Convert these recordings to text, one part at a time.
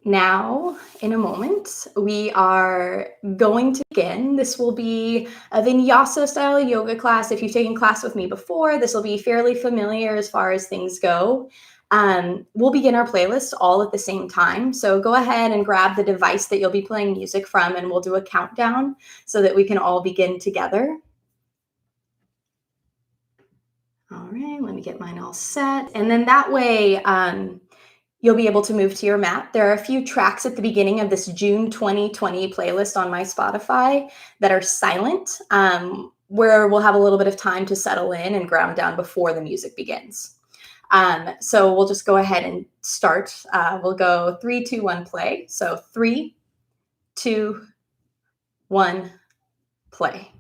Now, in a moment, we are going to begin. This will be a vinyasa style yoga class. If you've taken class with me before, this will be fairly familiar as far as things go. We'll begin our playlist all at the same time. So go ahead and grab the device that you'll be playing music from, and we'll do a countdown so that we can all begin together. All right, let me get mine all set. And then that way, you'll be able to move to your mat. There are a few tracks at the beginning of this June 2020 playlist on my Spotify that are silent, where we'll have a little bit of time to settle in and ground down before the music begins. So we'll just go ahead and start. We'll go 3, 2, 1, play. So 3, 2, 1, play.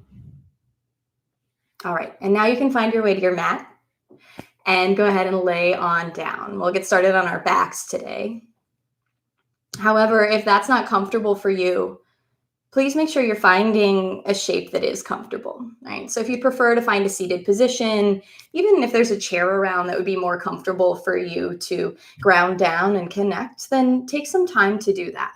All right, and now you can find your way to your mat and go ahead and lay on down. We'll get started on our backs today. However, if that's not comfortable for you, please make sure you're finding a shape that is comfortable, right? So if you prefer to find a seated position, even if there's a chair around that would be more comfortable for you to ground down and connect, then take some time to do that.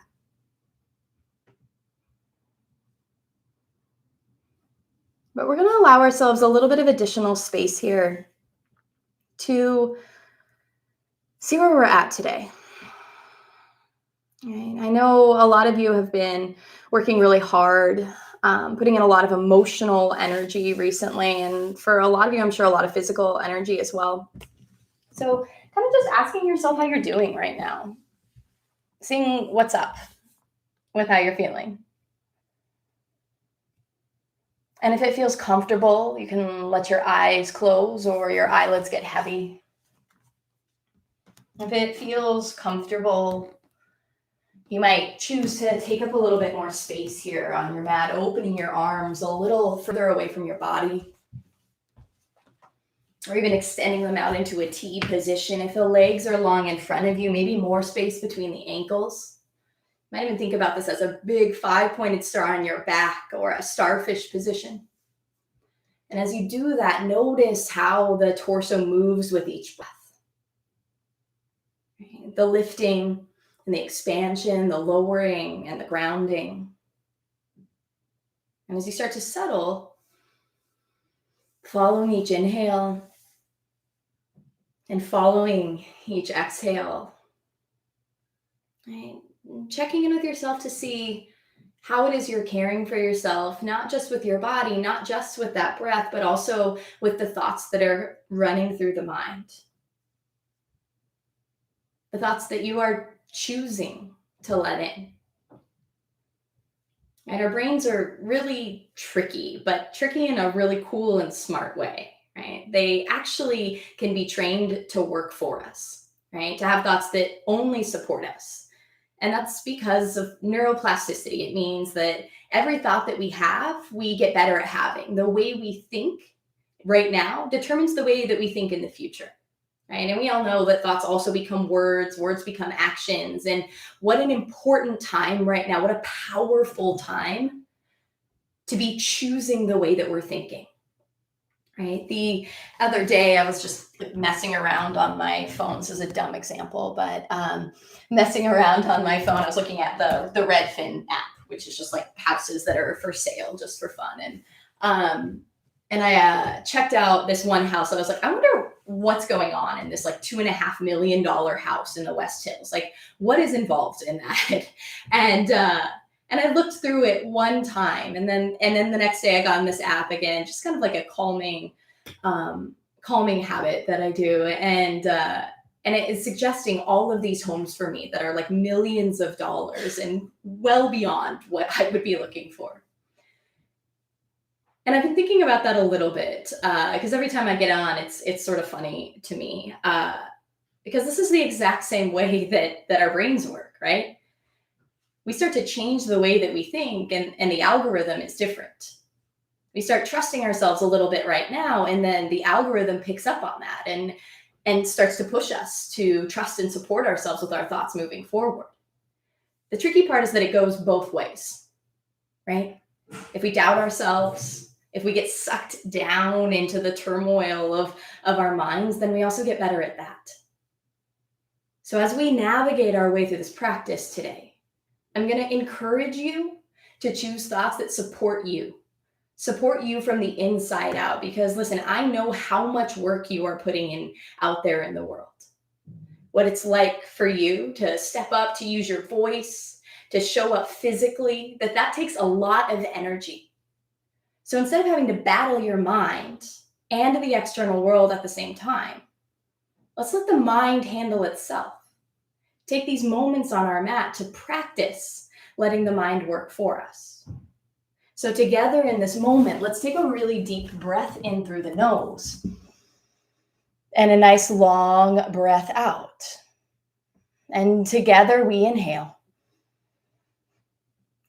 But we're going to allow ourselves a little bit of additional space here to see where we're at today. Right. I know a lot of you have been working really hard, putting in a lot of emotional energy recently, and for a lot of you, I'm sure a lot of physical energy as well. So kind of just asking yourself how you're doing right now, seeing what's up with how you're feeling. And if it feels comfortable, you can let your eyes close or your eyelids get heavy. If it feels comfortable, you might choose to take up a little bit more space here on your mat, opening your arms a little further away from your body, or even extending them out into a T position. If the legs are long in front of you, maybe more space between the ankles. You might even think about this as a big 5-pointed star on your back or a starfish position. And as you do that, notice how the torso moves with each breath. The lifting and the expansion, the lowering and the grounding. And as you start to settle, following each inhale and following each exhale, right? Checking in with yourself to see how it is you're caring for yourself, not just with your body, not just with that breath, but also with the thoughts that are running through the mind. The thoughts that you are choosing to let in. And our brains are really tricky, but tricky in a really cool and smart way, right? They actually can be trained to work for us, right? To have thoughts that only support us. And that's because of neuroplasticity. It means that every thought that we have, we get better at having. The way we think right now determines the way that we think in the future. Right? And we all know that thoughts also become words, words become actions. And what an important time right now, what a powerful time to be choosing the way that we're thinking. Right? The other day, I was just messing around on my phone. This is a dumb example, but messing around on my phone, I was looking at the Redfin app, which is just like houses that are for sale just for fun. And I checked out this one house. I was like, I wonder what's going on in this like $2.5 million house in the West Hills. Like, what is involved in that? And I looked through it one time, and then the next day I got on this app again, just kind of like a calming habit that I do. And it is suggesting all of these homes for me that are like millions of dollars and well beyond what I would be looking for. And I've been thinking about that a little bit because every time I get on, it's sort of funny to me because this is the exact same way that our brains work, right? We start to change the way that we think, and the algorithm is different. We start trusting ourselves a little bit right now, and then the algorithm picks up on that and starts to push us to trust and support ourselves with our thoughts moving forward. The tricky part is that it goes both ways, right? If we doubt ourselves, if we get sucked down into the turmoil of our minds, then we also get better at that. So as we navigate our way through this practice today, I'm going to encourage you to choose thoughts that support you from the inside out. Because listen, I know how much work you are putting in out there in the world. What it's like for you to step up, to use your voice, to show up physically, that takes a lot of energy. So instead of having to battle your mind and the external world at the same time, let's let the mind handle itself. Take these moments on our mat to practice letting the mind work for us. So together in this moment, let's take a really deep breath in through the nose and a nice long breath out. And together we inhale.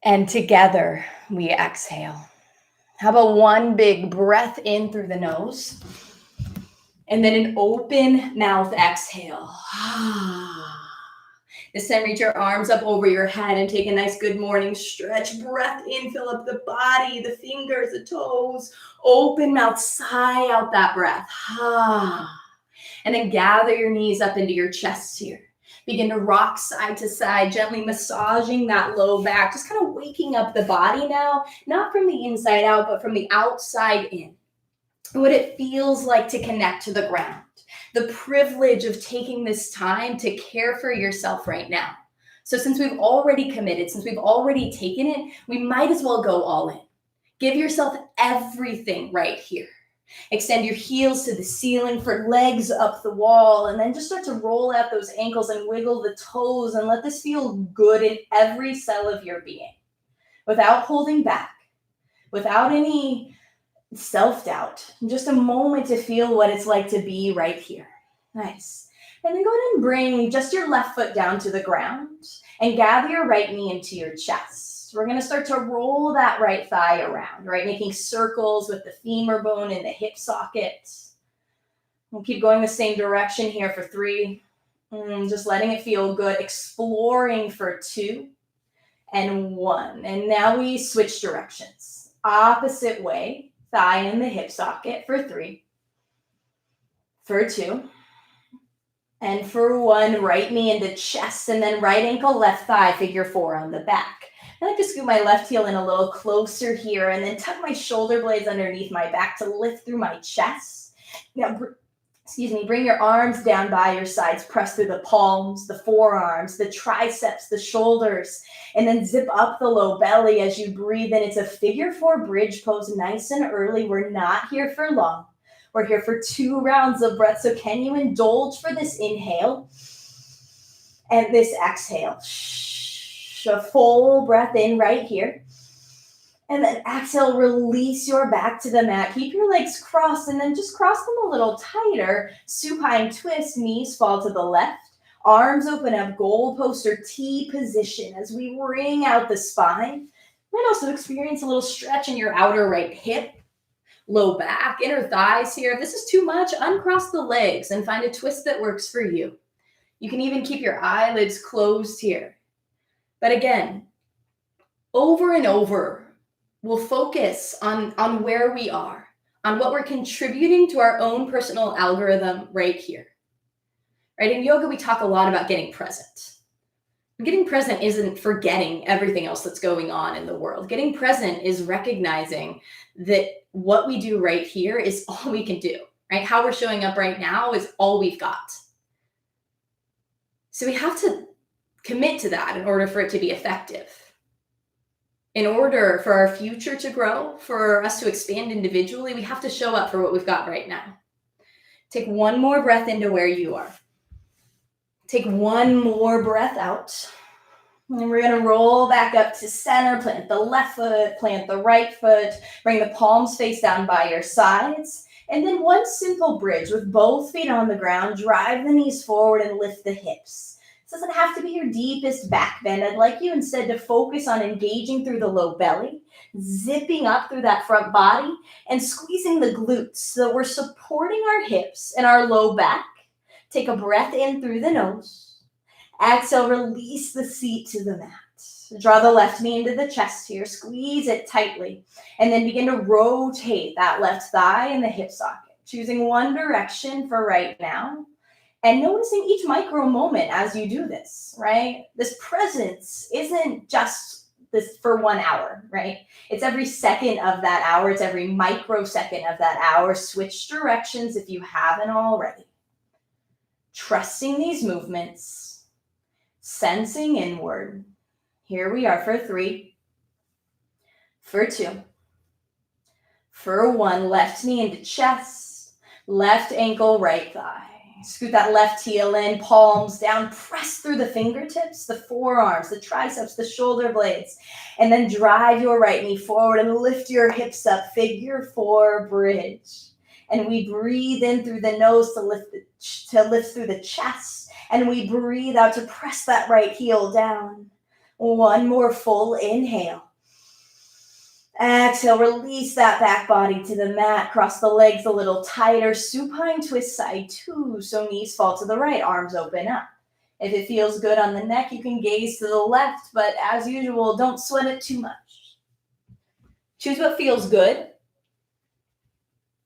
And together we exhale. How about one big breath in through the nose and then an open mouth exhale. This time, reach your arms up over your head and take a nice good morning stretch. Breath in, fill up the body, the fingers, the toes. Open mouth, sigh out that breath. And then gather your knees up into your chest here. Begin to rock side to side, gently massaging that low back. Just kind of waking up the body now, not from the inside out, but from the outside in. What it feels like to connect to the ground. The privilege of taking this time to care for yourself right now. So since we've already committed, since we've already taken it, we might as well go all in. Give yourself everything right here. Extend your heels to the ceiling for legs up the wall, and then just start to roll out those ankles and wiggle the toes and let this feel good in every cell of your being. Without holding back, without any self-doubt, just a moment to feel what it's like to be right here. Nice. And then go ahead and bring just your left foot down to the ground and gather your right knee into your chest. We're going to start to roll that right thigh around, right? Making circles with the femur bone and the hip socket. We'll keep going the same direction here for 3. Just letting it feel good. Exploring for 2 and 1. And now we switch directions. Opposite way. Thigh in the hip socket for 3, for 2, and for 1, right knee into chest, and then right ankle, left thigh, figure 4 on the back. I like to scoot my left heel in a little closer here, and then tuck my shoulder blades underneath my back to lift through my chest. Now, bring your arms down by your sides, press through the palms, the forearms, the triceps, the shoulders, and then zip up the low belly as you breathe in. It's a figure 4 bridge pose, nice and early. We're not here for long. We're here for 2 rounds of breath. So can you indulge for this inhale and this exhale? A full breath in right here. And then exhale, release your back to the mat. Keep your legs crossed and then just cross them a little tighter. Supine twist, knees fall to the left. Arms open up, goalpost or T position as we wring out the spine. You might also experience a little stretch in your outer right hip, low back, inner thighs here. If this is too much, uncross the legs and find a twist that works for you. You can even keep your eyelids closed here. But again, over and over, we'll focus on where we are, on what we're contributing to our own personal algorithm right here. Right? In yoga, we talk a lot about getting present. Getting present isn't forgetting everything else that's going on in the world. Getting present is recognizing that what we do right here is all we can do, right? How we're showing up right now is all we've got. So we have to commit to that in order for it to be effective. In order for our future to grow, for us to expand individually, we have to show up for what we've got right now. Take one more breath into where you are. Take one more breath out. And we're going to roll back up to center. Plant the left foot, plant the right foot. Bring the palms face down by your sides. And then one simple bridge with both feet on the ground. Drive the knees forward and lift the hips. This doesn't have to be your deepest back bend. I'd like you instead to focus on engaging through the low belly, zipping up through that front body, and squeezing the glutes so that we're supporting our hips and our low back. Take a breath in through the nose. Exhale, release the seat to the mat. Draw the left knee into the chest here. Squeeze it tightly. And then begin to rotate that left thigh in the hip socket. Choosing one direction for right now. And noticing each micro moment as you do this, right? This presence isn't just this for 1 hour, right? It's every second of that hour. It's every microsecond of that hour. Switch directions if you haven't already. Trusting these movements, sensing inward. Here we are for 3, for 2, for 1. Left knee into chest, left ankle, right thigh. Scoot that left heel in, palms down, press through the fingertips, the forearms, the triceps, the shoulder blades, and then drive your right knee forward and lift your hips up, figure 4 bridge. And we breathe in through the nose to lift through the chest, and we breathe out to press that right heel down. 1 more full inhale. Exhale, release that back body to the mat. Cross the legs a little tighter. Supine twist side 2. So knees fall to the right, arms open up. If it feels good on the neck, you can gaze to the left, but as usual, don't sweat it too much. Choose what feels good.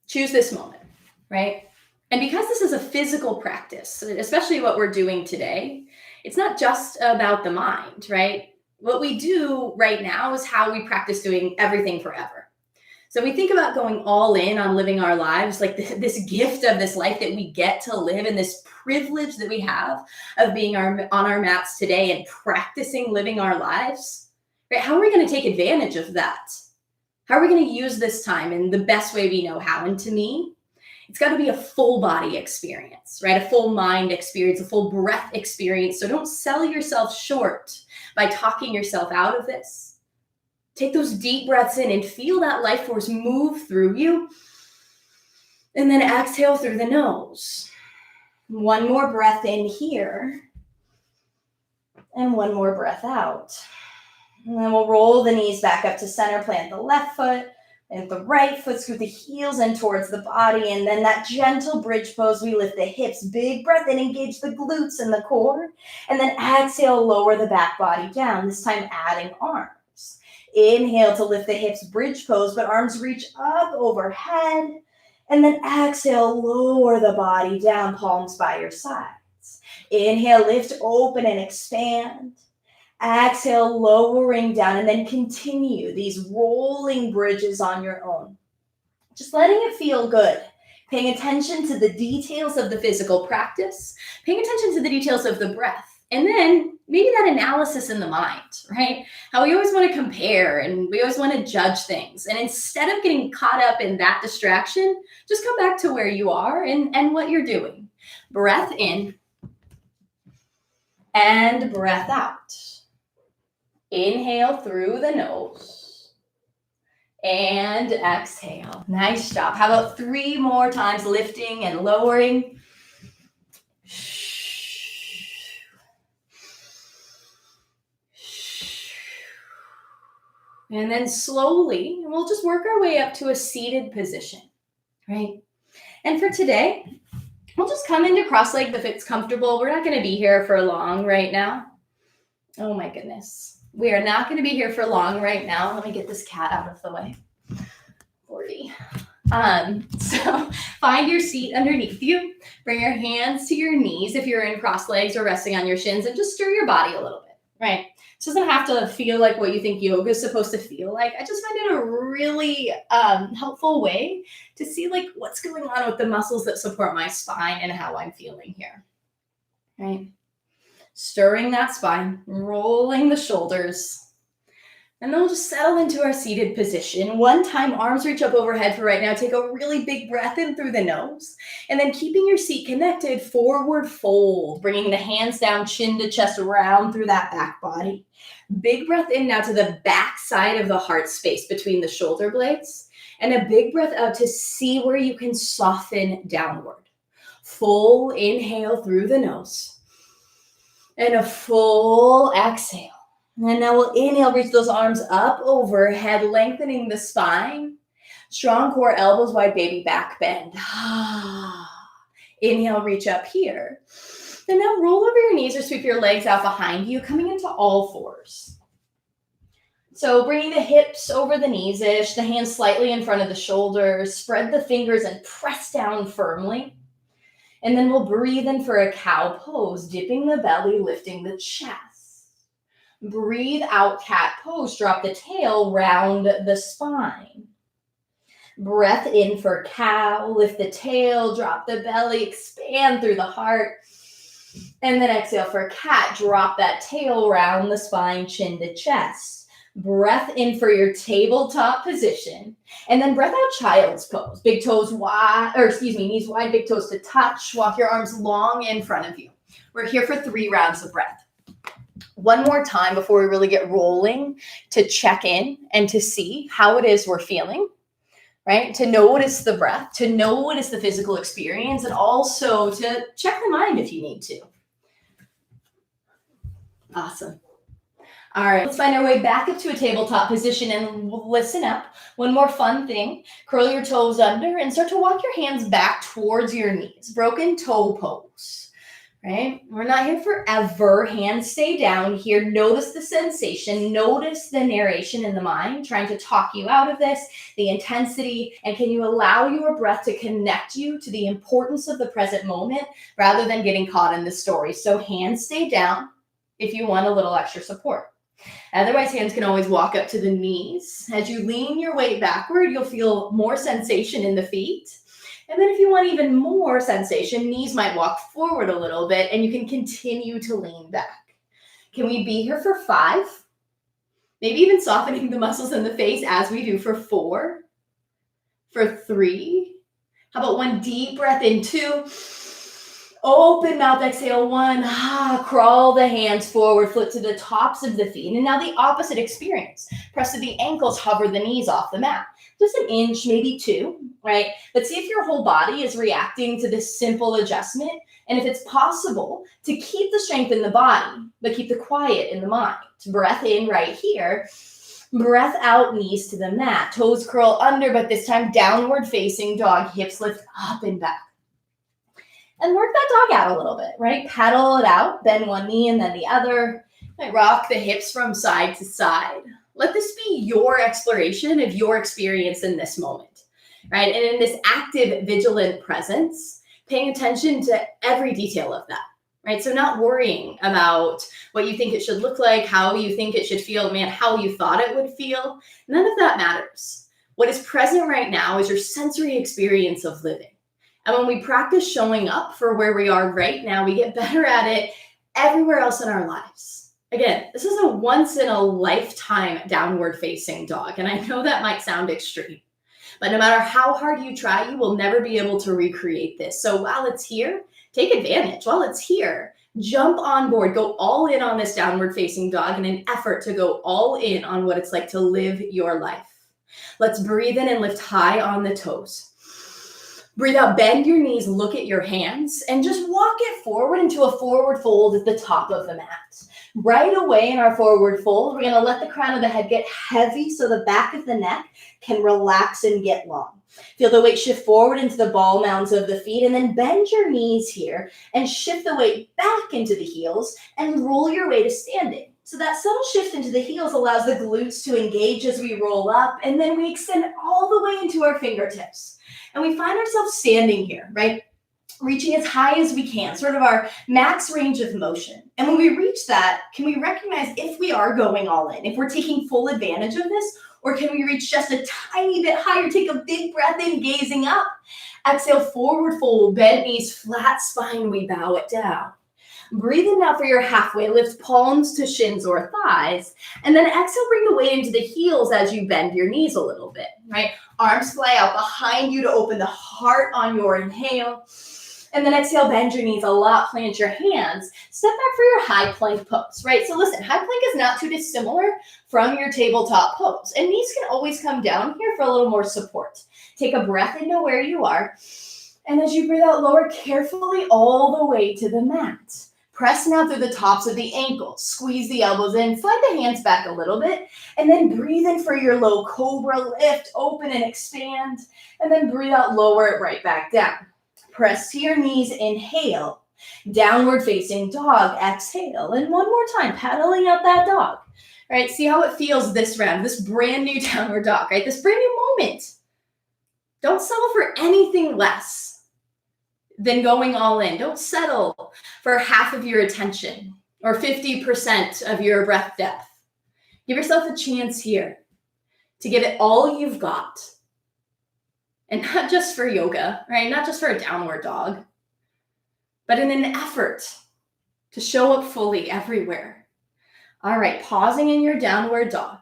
Choose this moment, right? And because this is a physical practice, especially what we're doing today, it's not just about the mind, right? What we do right now is how we practice doing everything forever. So we think about going all in on living our lives, like this gift of this life that we get to live, and this privilege that we have of being on our mats today and practicing living our lives, right? How are we going to take advantage of that? How are we going to use this time in the best way we know how? And to me, it's got to be a full body experience, right? A full mind experience, a full breath experience. So don't sell yourself short by talking yourself out of this. Take those deep breaths in and feel that life force move through you. And then exhale through the nose. 1 more breath in here. And 1 more breath out. And then we'll roll the knees back up to center, plant the left foot and the right foot, scoot the heels in towards the body. And then that gentle bridge pose, we lift the hips, big breath in, engage the glutes and the core. And then exhale, lower the back body down, this time adding arms. Inhale to lift the hips, bridge pose, but arms reach up overhead. And then exhale, lower the body down, palms by your sides. Inhale, lift, open, and expand. Exhale, lowering down, and then continue these rolling bridges on your own. Just letting it feel good. Paying attention to the details of the physical practice. Paying attention to the details of the breath. And then maybe that analysis in the mind, right? How we always want to compare and we always want to judge things. And instead of getting caught up in that distraction, just come back to where you are and what you're doing. Breath in and breath out. Inhale through the nose and exhale. Nice job. How about 3 more times, lifting and lowering. And then slowly, we'll just work our way up to a seated position, right? And for today, we'll just come into cross-legged if it's comfortable. We're not going to be here for long right now. Oh my goodness. We are not going to be here for long right now. Let me get this cat out of the way. 40. So find your seat underneath you. Bring your hands to your knees if you're in cross legs or resting on your shins, and just stir your body a little bit, right? It doesn't have to feel like what you think yoga is supposed to feel like. I just find it a really helpful way to see like what's going on with the muscles that support my spine and how I'm feeling here, right? Stirring that spine, rolling the shoulders, and then we'll just settle into our seated position. 1 time, arms reach up overhead for right now. Take a really big breath in through the nose, and then keeping your seat connected, forward fold, bringing the hands down, chin to chest, around through that back body. Big breath in now to the back side of the heart space between the shoulder blades, and a big breath out to see where you can soften downward. Full inhale through the nose. And a full exhale. And now we'll inhale, reach those arms up overhead, lengthening the spine. Strong core, elbows wide, baby back bend. Inhale, reach up here. And now roll over your knees or sweep your legs out behind you, coming into all fours. So bringing the hips over the knees-ish, the hands slightly in front of the shoulders. Spread the fingers and press down firmly. And then we'll breathe in for a cow pose, dipping the belly, lifting the chest. Breathe out, cat pose, drop the tail, round the spine. Breath in for cow, lift the tail, drop the belly, expand through the heart. And then exhale for cat, drop that tail, round the spine, chin to chest. Breath in for your tabletop position. And then breath out, child's pose. Big toes wide, knees wide, big toes to touch. Walk your arms long in front of you. We're here for 3 rounds of breath. One more time before we really get rolling to check in and to see how it is we're feeling, right? To notice the breath, to notice the physical experience, and also to check the mind if you need to. Awesome. All right, let's find our way back up to a tabletop position and listen up. One more fun thing, curl your toes under and start to walk your hands back towards your knees. Broken toe pose, right? We're not here forever. Hands stay down here. Notice the sensation. Notice the narration in the mind trying to talk you out of this, the intensity, and can you allow your breath to connect you to the importance of the present moment rather than getting caught in the story. So hands stay down if you want a little extra support. Otherwise, hands can always walk up to the knees. As you lean your weight backward, you'll feel more sensation in the feet. And then if you want even more sensation, knees might walk forward a little bit and you can continue to lean back. Can we be here for 5? Maybe even softening the muscles in the face as we do for 4, for 3. How about one deep breath in, 2. Open mouth, exhale, 1. Crawl the hands forward, flip to the tops of the feet. And now the opposite experience. Press to the ankles, hover the knees off the mat. Just an inch, maybe 2, right? But see if your whole body is reacting to this simple adjustment. And if it's possible to keep the strength in the body, but keep the quiet in the mind. Breath in right here. Breath out, knees to the mat. Toes curl under, but this time downward facing dog. Hips lift up and back. And work that dog out a little bit, right? Paddle it out, bend one knee and then the other. Rock the hips from side to side. Let this be your exploration of your experience in this moment, right? And in this active, vigilant presence, paying attention to every detail of that, right? So not worrying about what you think it should look like, how you think it should feel, how you thought it would feel. None of that matters. What is present right now is your sensory experience of living. And when we practice showing up for where we are right now, we get better at it everywhere else in our lives. Again, this is a once in a lifetime downward facing dog. And I know that might sound extreme, but no matter how hard you try, you will never be able to recreate this. So while it's here, take advantage. While it's here, jump on board, go all in on this downward facing dog in an effort to go all in on what it's like to live your life. Let's breathe in and lift high on the toes. Breathe out, bend your knees, look at your hands, and just walk it forward into a forward fold at the top of the mat. Right away in our forward fold, we're going to let the crown of the head get heavy so the back of the neck can relax and get long. Feel the weight shift forward into the ball mounds of the feet, and then bend your knees here and shift the weight back into the heels and roll your way to standing. So that subtle shift into the heels allows the glutes to engage as we roll up, and then we extend all the way into our fingertips. And we find ourselves standing here, right? Reaching as high as we can, sort of our max range of motion. And when we reach that, can we recognize if we are going all in, if we're taking full advantage of this, or can we reach just a tiny bit higher, take a big breath in, gazing up. Exhale, forward fold, bent knees, flat spine, we bow it down. Breathe in now for your halfway lift, palms to shins or thighs. And then exhale, bring the weight into the heels as you bend your knees a little bit, right? Arms fly out behind you to open the heart on your inhale. And then exhale, bend your knees a lot, plant your hands. Step back for your high plank pose, right? So listen, high plank is not too dissimilar from your tabletop pose. And knees can always come down here for a little more support. Take a breath into where you are. And as you breathe out, lower carefully all the way to the mat. Press now through the tops of the ankles. Squeeze the elbows in. Slide the hands back a little bit. And then breathe in for your low cobra. Lift, open, and expand. And then breathe out, lower it right back down. Press to your knees. Inhale. Downward facing dog. Exhale. And one more time, paddling out that dog. All right, see how it feels this round. This brand new downward dog, right? This brand new moment. Don't settle for anything less. than going all in. Don't settle for half of your attention or 50% of your breath depth. Give yourself a chance here to give it all you've got. And not just for yoga, right? Not just for a downward dog, but in an effort to show up fully everywhere. All right, pausing in your downward dog.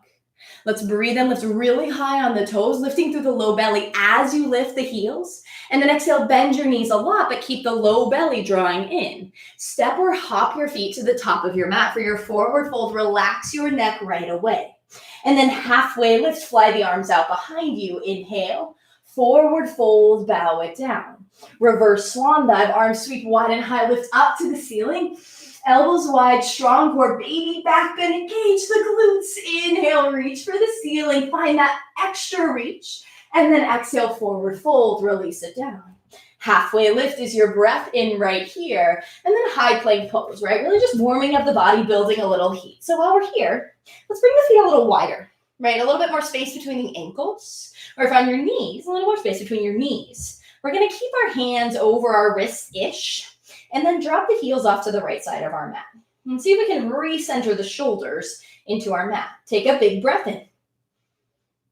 Let's breathe in, lift really high on the toes, lifting through the low belly as you lift the heels. And then exhale, bend your knees a lot, but keep the low belly drawing in. Step or hop your feet to the top of your mat for your forward fold. Relax your neck right away. And then halfway lift, fly the arms out behind you. Inhale, forward fold, bow it down. Reverse swan dive, arms sweep wide and high, lift up to the ceiling. Elbows wide, strong core, baby back bend, engage the glutes. Inhale, reach for the ceiling, find that extra reach. And then exhale, forward fold, release it down. Halfway lift is your breath in right here. And then high plank pose, right? Really just warming up the body, building a little heat. So while we're here, let's bring the feet a little wider, right? A little bit more space between the ankles. Or if on your knees, a little more space between your knees. We're gonna keep our hands over our wrists-ish. And then drop the heels off to the right side of our mat. And see if we can recenter the shoulders into our mat. Take a big breath in.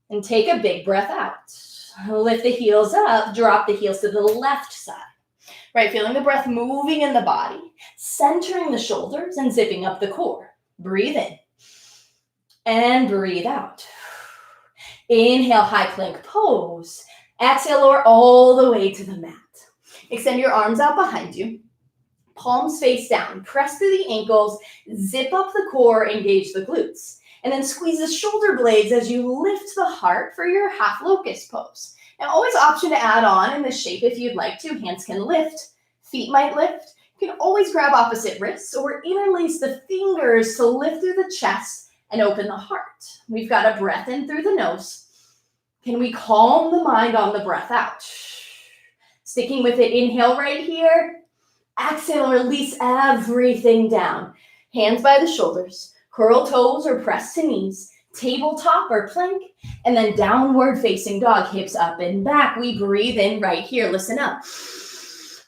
And take a big breath out. Lift the heels up, drop the heels to the left side. Right, feeling the breath moving in the body, centering the shoulders and zipping up the core. Breathe in. And breathe out. Inhale, high plank pose. Exhale, lower all the way to the mat. Extend your arms out behind you. Palms face down, press through the ankles, zip up the core, engage the glutes. And then squeeze the shoulder blades as you lift the heart for your half locust pose. Now always option to add on in this shape if you'd like to. Hands can lift, feet might lift. You can always grab opposite wrists or interlace the fingers to lift through the chest and open the heart. We've got a breath in through the nose. Can we calm the mind on the breath out? Sticking with it, inhale right here. Exhale, release everything down. Hands by the shoulders, curl toes or press to knees, tabletop or plank, and then downward facing dog, hips up and back. We breathe in right here. Listen up.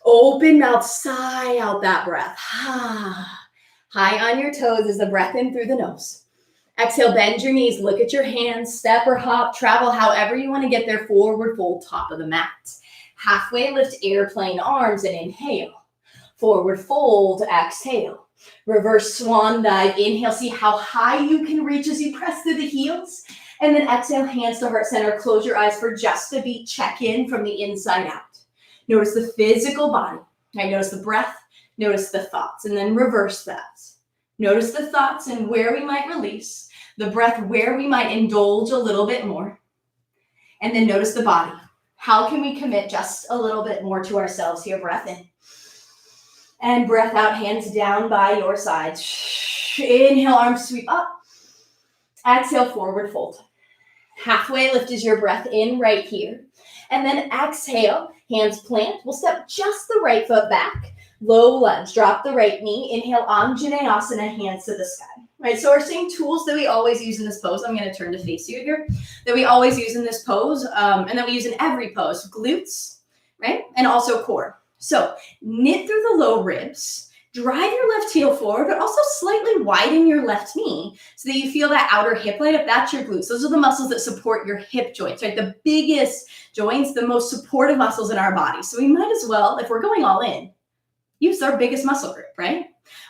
Open mouth, sigh out that breath. High on your toes is the breath in through the nose. Exhale, bend your knees, look at your hands, step or hop, travel however you want to get there, forward fold, top of the mat. Halfway lift, airplane arms, and inhale. Forward fold, exhale. Reverse swan dive, inhale. See how high you can reach as you press through the heels. And then exhale, hands to heart center. Close your eyes for just a beat. Check in from the inside out. Notice the physical body. Right? Notice the breath. Notice the thoughts. And then reverse that. Notice the thoughts and where we might release. The breath where we might indulge a little bit more. And then notice the body. How can we commit just a little bit more to ourselves here? Breath in. And breath out, hands down by your sides. Inhale, arms sweep up. Exhale, forward fold. Halfway lift is your breath in right here. And then exhale, hands plant. We'll step just the right foot back. Low lunge, drop the right knee. Inhale, Anjaneyasana, hands to the sky. Right, so we're seeing tools that we always use in this pose. I'm going to turn to face you here. That we always use in this pose, and that we use in every pose. Glutes, right, and also core. So knit through the low ribs, drive your left heel forward, but also slightly widen your left knee so that you feel that outer hip light up. That's your glutes. Those are the muscles that support your hip joints, right? The biggest joints, the most supportive muscles in our body. So we might as well, if we're going all in, use our biggest muscle group, right?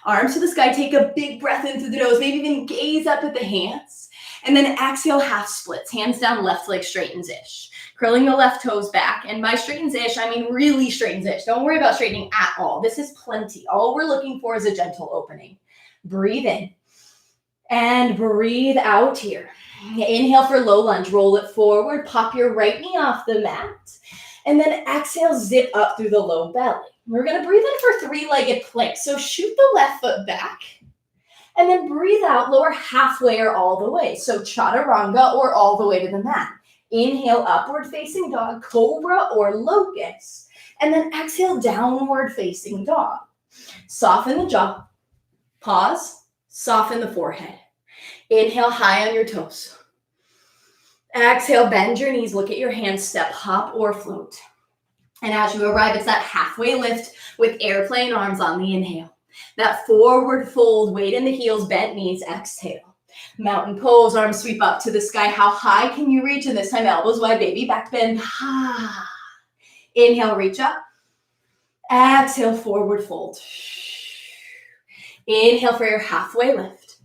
Arms to the sky, take a big breath in through the nose, maybe even gaze up at the hands. And then exhale, half splits, hands down, left leg straightens-ish. Curling the left toes back. And by straightens-ish, I mean really straightens-ish. Don't worry about straightening at all. This is plenty. All we're looking for is a gentle opening. Breathe in. And breathe out here. Inhale for low lunge. Roll it forward. Pop your right knee off the mat. And then exhale, zip up through the low belly. We're going to breathe in for three-legged plank. So shoot the left foot back. And then breathe out, lower halfway or all the way. So chaturanga or all the way to the mat. Inhale, upward facing dog, cobra or locust. And then exhale, downward facing dog. Soften the jaw. Pause. Soften the forehead. Inhale, high on your toes. Exhale, bend your knees. Look at your hands. Step, hop, or float. And as you arrive, it's that halfway lift with airplane arms on the inhale. That forward fold, weight in the heels, bent knees, exhale. Mountain pose, arms sweep up to the sky. How high can you reach? And this time, elbows wide, baby, back bend. Inhale, reach up. Exhale, forward fold. Inhale for your halfway lift.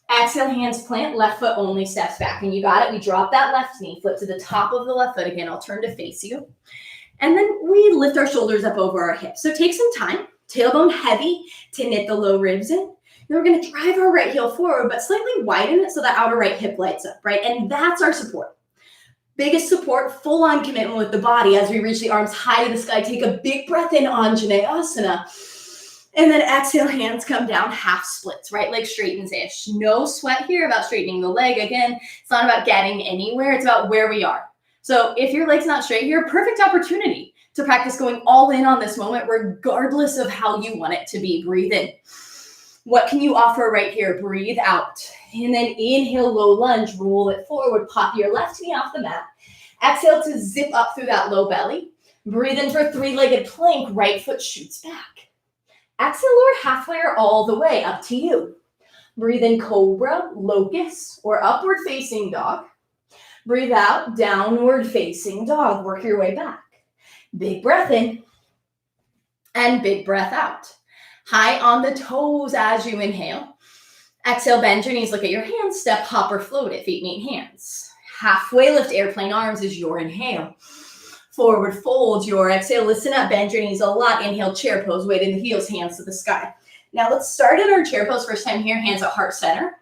Exhale, hands plant, left foot only steps back. And you got it. We drop that left knee, flip to the top of the left foot. Again, I'll turn to face you. And then we lift our shoulders up over our hips. So take some time, tailbone heavy to knit the low ribs in. Then we're going to drive our right heel forward, but slightly widen it so that outer right hip lights up, right? And that's our support. Biggest support, full on commitment with the body as we reach the arms high to the sky. Take a big breath in, Anjaneyasana. And then exhale, hands come down, half splits, right leg straightens-ish. No sweat here about straightening the leg. Again, it's not about getting anywhere. It's about where we are. So if your leg's not straight here, perfect opportunity to practice going all in on this moment, regardless of how you want it to be. Breathe in. What can you offer right here? Breathe out. And then inhale, low lunge, roll it forward, pop your left knee off the mat. Exhale to zip up through that low belly. Breathe in for three-legged plank, right foot shoots back. Exhale, lower halfway or all the way, up to you. Breathe in, cobra, locust, or upward facing dog. Breathe out, downward facing dog. Work your way back. Big breath in and big breath out. High on the toes as you inhale. Exhale, bend your knees, look at your hands, step, hop, or float it, feet meet hands. Halfway lift, airplane arms is your inhale. Forward fold your exhale, listen up, bend your knees a lot. Inhale, chair pose, weight in the heels, hands to the sky. Now let's start in our chair pose, first time here, hands at heart center.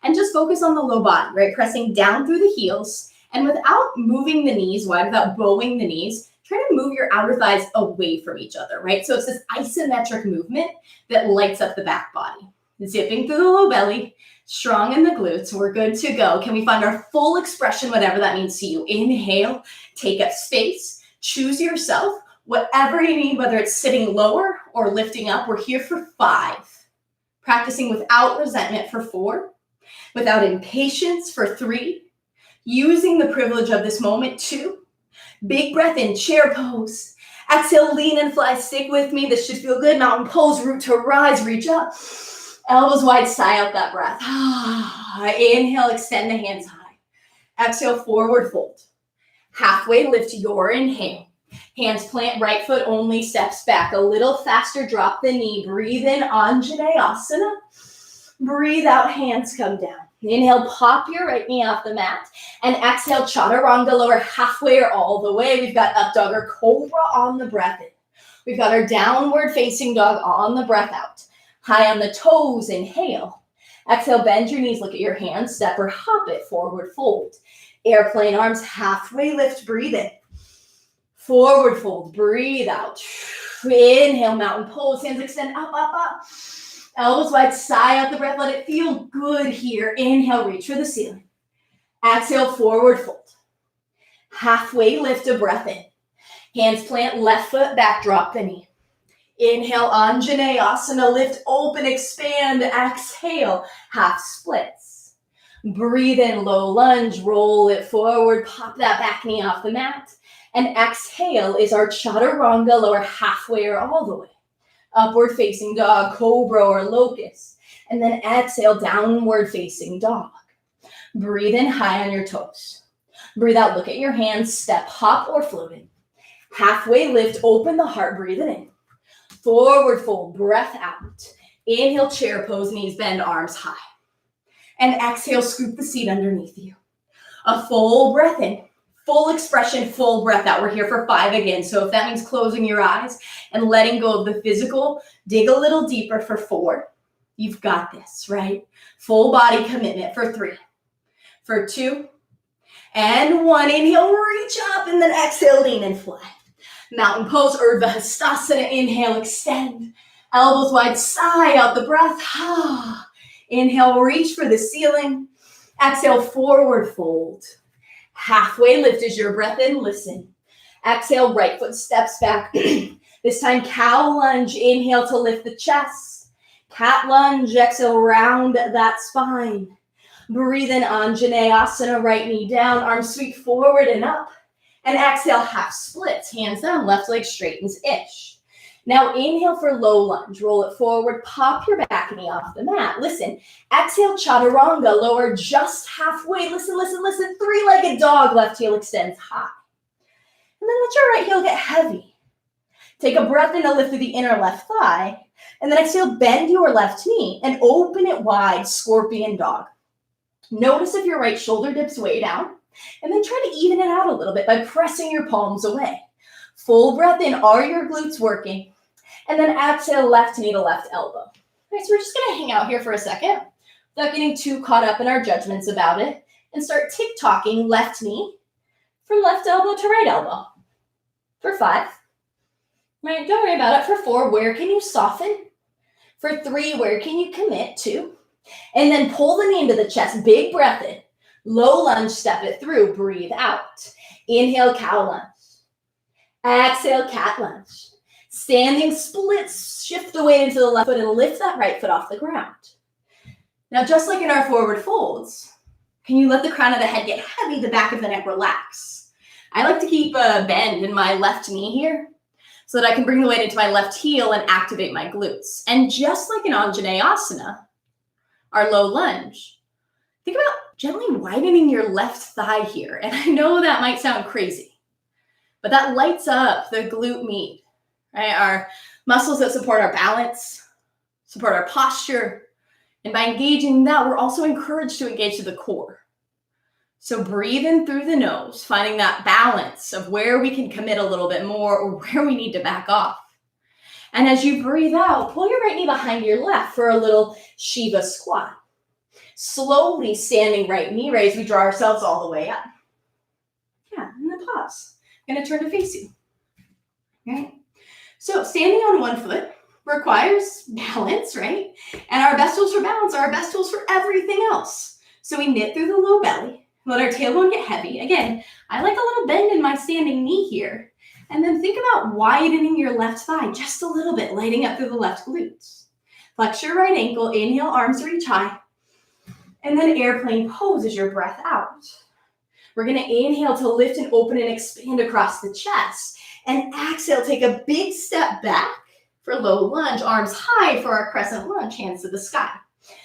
And just focus on the low body, right? Pressing down through the heels. And without moving the knees wide, without bowing the knees, try to move your outer thighs away from each other, right? So it's this isometric movement that lights up the back body. Zipping through the low belly, strong in the glutes. We're good to go. Can we find our full expression, whatever that means to you? Inhale, take up space, choose yourself, whatever you need, whether it's sitting lower or lifting up. We're here for 5. Practicing without resentment for 4. Without impatience for 3, using the privilege of this moment, 2, big breath in, chair pose, exhale, lean and fly, stick with me, this should feel good, mountain pose, root to rise, reach up, elbows wide, sigh out that breath, inhale, extend the hands high, exhale, forward fold, halfway lift your inhale, hands plant, right foot only steps back, a little faster, drop the knee, breathe in, Anjaneyasana. Breathe out, hands come down. Inhale, pop your right knee off the mat. And exhale, chaturanga, lower halfway or all the way. We've got up dog or cobra on the breath in. We've got our downward facing dog on the breath out. High on the toes, inhale. Exhale, bend your knees, look at your hands, step or hop it, forward fold. Airplane arms, halfway lift, breathe in. Forward fold, breathe out. Inhale, mountain pose, hands extend up, up, up. Elbows wide, sigh out the breath. Let it feel good here. Inhale, reach for the ceiling. Exhale, forward fold. Halfway lift, a breath in. Hands plant, left foot back, drop the knee. Inhale, Anjaneyasana, lift, open, expand. Exhale, half splits. Breathe in, low lunge, roll it forward, pop that back knee off the mat. And exhale is our chaturanga, lower halfway or all the way. Upward facing dog, cobra or locust. And then exhale, downward facing dog. Breathe in high on your toes. Breathe out, look at your hands, step, hop or floating. Halfway lift, open the heart, breathe it in. Forward fold, breath out. Inhale, chair pose, knees bend, arms high. And exhale, scoop the seat underneath you. A full breath in. Full expression, full breath out. We're here for 5 again. So if that means closing your eyes and letting go of the physical, dig a little deeper for 4. You've got this, right? Full body commitment for 3, for 2, and 1. Inhale, reach up, and then exhale, lean and fly. Mountain pose, Urdhva Hastasana. Inhale, extend. Elbows wide, sigh out the breath. Inhale, reach for the ceiling. Exhale, forward fold. Halfway lift is your breath in, listen. Exhale, right foot steps back. This time, cow lunge. Inhale to lift the chest. Cat lunge, exhale, round that spine. Breathe in, Anjaneyasana, right knee down, arms sweep forward and up. And exhale, half splits, hands down, left leg straightens-ish. Now inhale for low lunge, roll it forward, pop your back knee off the mat. Listen, exhale, chaturanga, lower just halfway. Listen, listen, listen, three-legged dog, left heel extends high. And then let your right heel get heavy. Take a breath in to lift through the inner left thigh, and then exhale, bend your left knee and open it wide, scorpion dog. Notice if your right shoulder dips way down, and then try to even it out a little bit by pressing your palms away. Full breath in, are your glutes working? And then exhale, left knee to left elbow. All right, so we're just gonna hang out here for a second without getting too caught up in our judgments about it and start tick-tocking left knee from left elbow to right elbow. For 5, right, don't worry about it. For 4, where can you soften? For 3, where can you commit to? And then pull the knee into the chest, big breath in. Low lunge, step it through, breathe out. Inhale, cow lunge. Exhale, cat lunge. Standing splits, shift the weight into the left foot and lift that right foot off the ground. Now, just like in our forward folds, can you let the crown of the head get heavy, the back of the neck relax? I like to keep a bend in my left knee here so that I can bring the weight into my left heel and activate my glutes. And just like in Anjaneyasana, our low lunge, think about gently widening your left thigh here. And I know that might sound crazy, but that lights up the glute med, right? Our muscles that support our balance, support our posture. And by engaging that, we're also encouraged to engage to the core. So breathe in through the nose, finding that balance of where we can commit a little bit more or where we need to back off. And as you breathe out, pull your right knee behind your left for a little Shiva squat. Slowly standing right knee raise, we draw ourselves all the way up. Yeah, and then pause. I'm gonna turn to face you, right? So standing on one foot requires balance, right? And our best tools for balance are our best tools for everything else. So we knit through the low belly, let our tailbone get heavy. Again, I like a little bend in my standing knee here. And then think about widening your left thigh just a little bit, lighting up through the left glutes. Flex your right ankle, inhale, arms reach high. And then airplane pose as your breath out. We're gonna inhale to lift and open and expand across the chest. And exhale, take a big step back for low lunge, arms high for our crescent lunge, hands to the sky.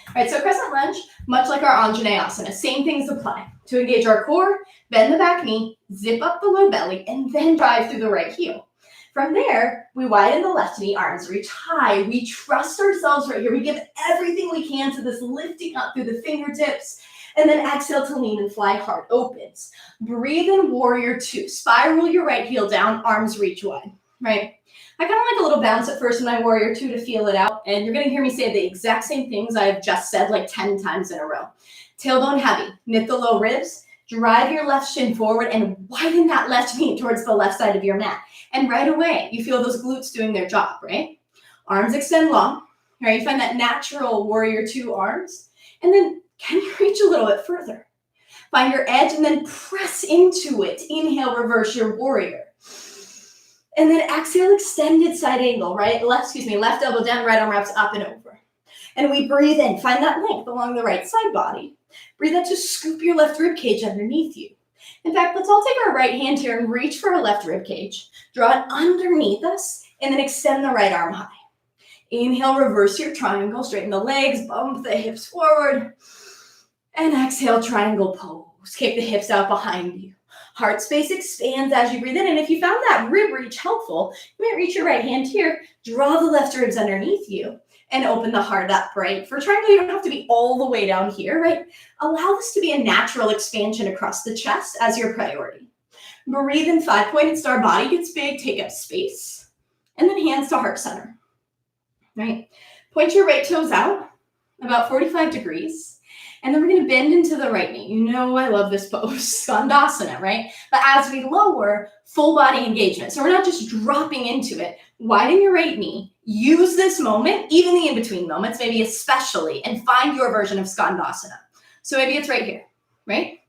All right, so crescent lunge, much like our Anjaneyasana, same things apply. To engage our core, bend the back knee, zip up the low belly, and then drive through the right heel. From there, we widen the left knee, arms reach high. We trust ourselves right here. We give everything we can to this lifting up through the fingertips, and then exhale to lean and fly, heart opens. Breathe in, warrior 2. Spiral your right heel down, arms reach wide, right? I kind of like a little bounce at first in my warrior 2 to feel it out, and you're gonna hear me say the exact same things I've just said like 10 times in a row. Tailbone heavy, knit the low ribs, drive your left shin forward and widen that left knee towards the left side of your mat. And right away, you feel those glutes doing their job, right? Arms extend long, right? You find that natural warrior 2 arms. And then can you reach a little bit further? Find your edge and then press into it. Inhale, reverse your warrior. And then exhale, extended side angle, right? Left elbow down, right arm wraps up and over. And we breathe in, find that length along the right side body. Breathe out to scoop your left rib cage underneath you. In fact, let's all take our right hand here and reach for our left rib cage. Draw it underneath us and then extend the right arm high. Inhale, reverse your triangle, straighten the legs, bump the hips forward. And exhale, triangle pose. Kick the hips out behind you. Heart space expands as you breathe in. And if you found that rib reach helpful, you might reach your right hand here, draw the left ribs underneath you, and open the heart up, right? For triangle, you don't have to be all the way down here, right? Allow this to be a natural expansion across the chest as your priority. Breathe in, 5-pointed star, body gets big, take up space. And then hands to heart center, right? Point your right toes out, about 45 degrees. And then we're gonna bend into the right knee. You know I love this pose, Skandasana, right? But as we lower, full body engagement. So we're not just dropping into it. Widen your right knee. Use this moment, even the in-between moments, maybe especially, and find your version of Skandasana. So maybe it's right here, right?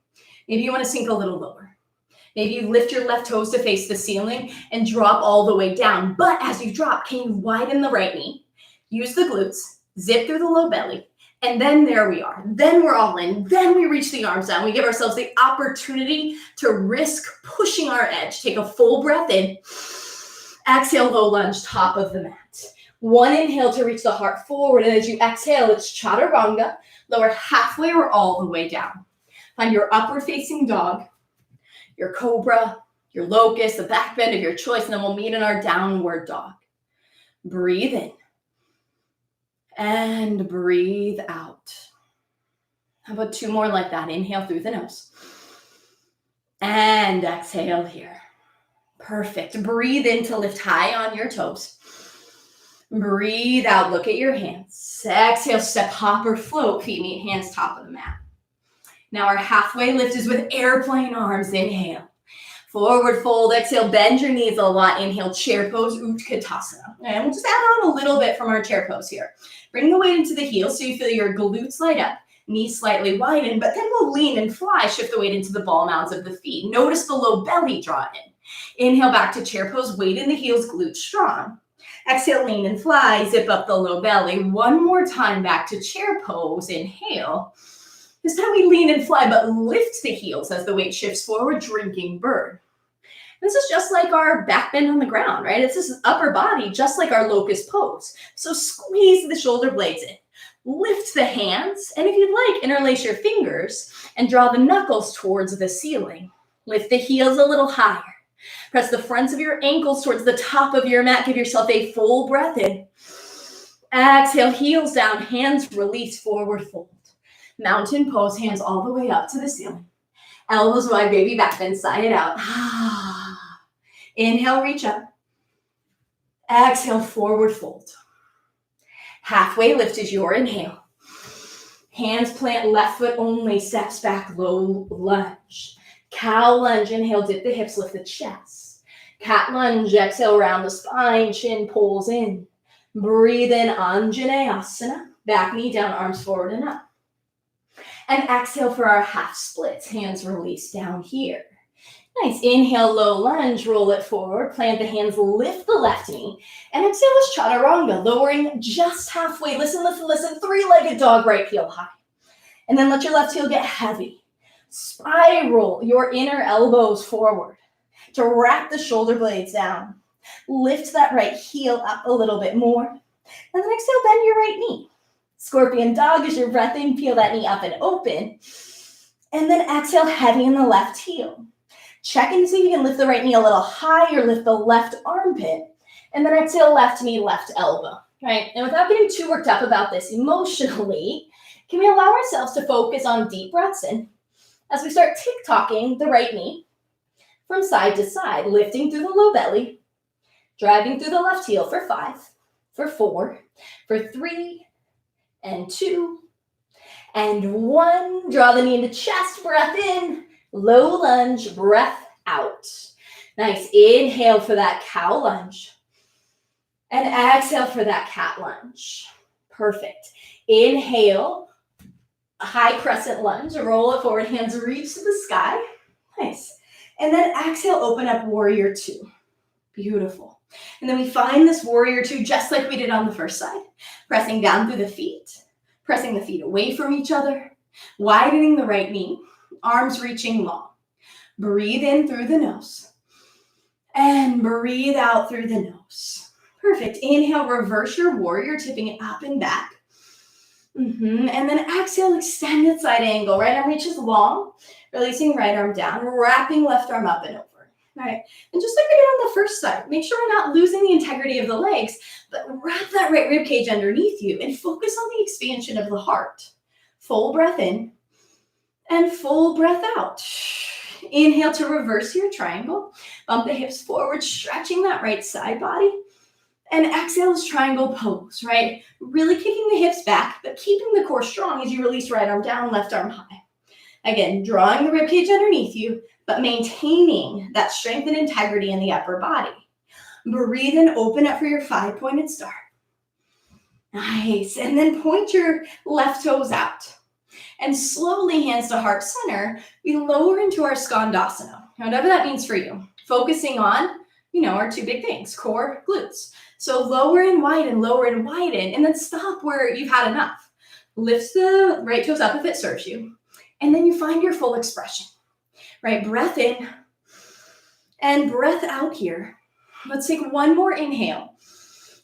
Maybe you wanna sink a little lower. Maybe you lift your left toes to face the ceiling and drop all the way down. But as you drop, can you widen the right knee? Use the glutes, zip through the low belly, And then there we are. Then we're all in. Then we reach the arms down. We give ourselves the opportunity to risk pushing our edge. Take a full breath in. Exhale, low lunge, top of the mat. One inhale to reach the heart forward. And as you exhale, it's chaturanga. Lower halfway or all the way down. Find your upward facing dog, your cobra, your locust, the back bend of your choice. And then we'll meet in our downward dog. Breathe in. And breathe out. How about two more like that? Inhale through the nose. And exhale here. Perfect. Breathe in to lift high on your toes. Breathe out. Look at your hands. Exhale, step, hop, or float. Feet meet hands top of the mat. Now our halfway lift is with airplane arms. Inhale. Forward fold, exhale, bend your knees a lot. Inhale, chair pose, Utkatasana. And we'll just add on a little bit from our chair pose here. Bring the weight into the heels so you feel your glutes light up, knees slightly widen, but then we'll lean and fly, shift the weight into the ball mounds of the feet. Notice the low belly draw in. Inhale back to chair pose, weight in the heels, glutes strong. Exhale, lean and fly, zip up the low belly. One more time back to chair pose, inhale. This time we lean and fly, but lift the heels as the weight shifts forward, drinking bird. This is just like our back bend on the ground, right? It's this upper body, just like our locust pose. So squeeze the shoulder blades in. Lift the hands, and if you'd like, interlace your fingers and draw the knuckles towards the ceiling. Lift the heels a little higher. Press the fronts of your ankles towards the top of your mat. Give yourself a full breath in. Exhale, heels down, hands release, forward fold. Mountain pose, hands all the way up to the ceiling. Elbows wide, baby back bend, side it out. Inhale, reach up. Exhale, forward fold. Halfway lift is your inhale. Hands plant, left foot only, steps back, low lunge. Cow lunge, inhale, dip the hips, lift the chest. Cat lunge, exhale, round the spine, chin pulls in. Breathe in, Anjaneyasana. Back knee down, arms forward and up. And exhale for our half splits, hands release down here. Nice, inhale, low lunge, roll it forward, plant the hands, lift the left knee, and exhale is chaturanga, lowering just halfway. Listen, listen, listen, three-legged dog, right heel high. And then let your left heel get heavy. Spiral your inner elbows forward to wrap the shoulder blades down. Lift that right heel up a little bit more. And then exhale, bend your right knee. Scorpion dog as your breath in, peel that knee up and open. And then exhale, heavy in the left heel. Check and see if you can lift the right knee a little higher, lift the left armpit. And then exhale, left knee, left elbow, right? And without getting too worked up about this emotionally, can we allow ourselves to focus on deep breaths in as we start tick-tocking the right knee from side to side, lifting through the low belly, driving through the left heel for 5, for 4, for 3, and 2, and 1. Draw the knee into chest, breath in, low lunge, breath out. Nice, inhale for that cow lunge, and exhale for that cat lunge. Perfect. Inhale, high crescent lunge, roll it forward, hands reach to the sky. Nice. And then exhale, open up warrior 2. Beautiful. And then we find this warrior 2 just like we did on the first side. Pressing down through the feet, pressing the feet away from each other, widening the right knee, arms reaching long. Breathe in through the nose and breathe out through the nose. Perfect. Inhale, reverse your warrior, tipping it up and back. And then exhale, extended side angle. Right arm reaches long, releasing right arm down, wrapping left arm up and over. All right, and just like we did on the first side, make sure we're not losing the integrity of the legs, but wrap that right rib cage underneath you and focus on the expansion of the heart. Full breath in and full breath out. Inhale to reverse your triangle. Bump the hips forward, stretching that right side body. And exhale is triangle pose, right? Really kicking the hips back, but keeping the core strong as you release right arm down, left arm high. Again, drawing the rib cage underneath you, but maintaining that strength and integrity in the upper body. Breathe and open up for your 5-pointed star. Nice. And then point your left toes out. And slowly, hands to heart center, we lower into our skandasana. Whatever that means for you. Focusing on, our 2 big things, core, glutes. So lower and widen, and then stop where you've had enough. Lift the right toes up if it serves you. And then you find your full expression, right? Breath in and breath out here. Let's take one more inhale.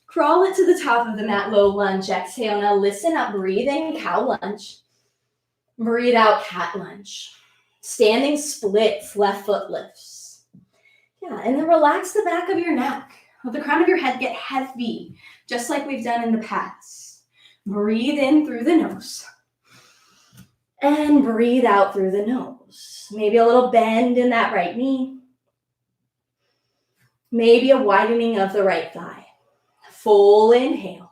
Crawl it to the top of the mat, low lunge. Exhale. Now listen up. Breathe in, cow lunge. Breathe out, cat lunge. Standing splits, left foot lifts. Yeah, and then relax the back of your neck. Let the crown of your head get heavy, just like we've done in the past. Breathe in through the nose. And breathe out through the nose. Maybe a little bend in that right knee. Maybe a widening of the right thigh. Full inhale.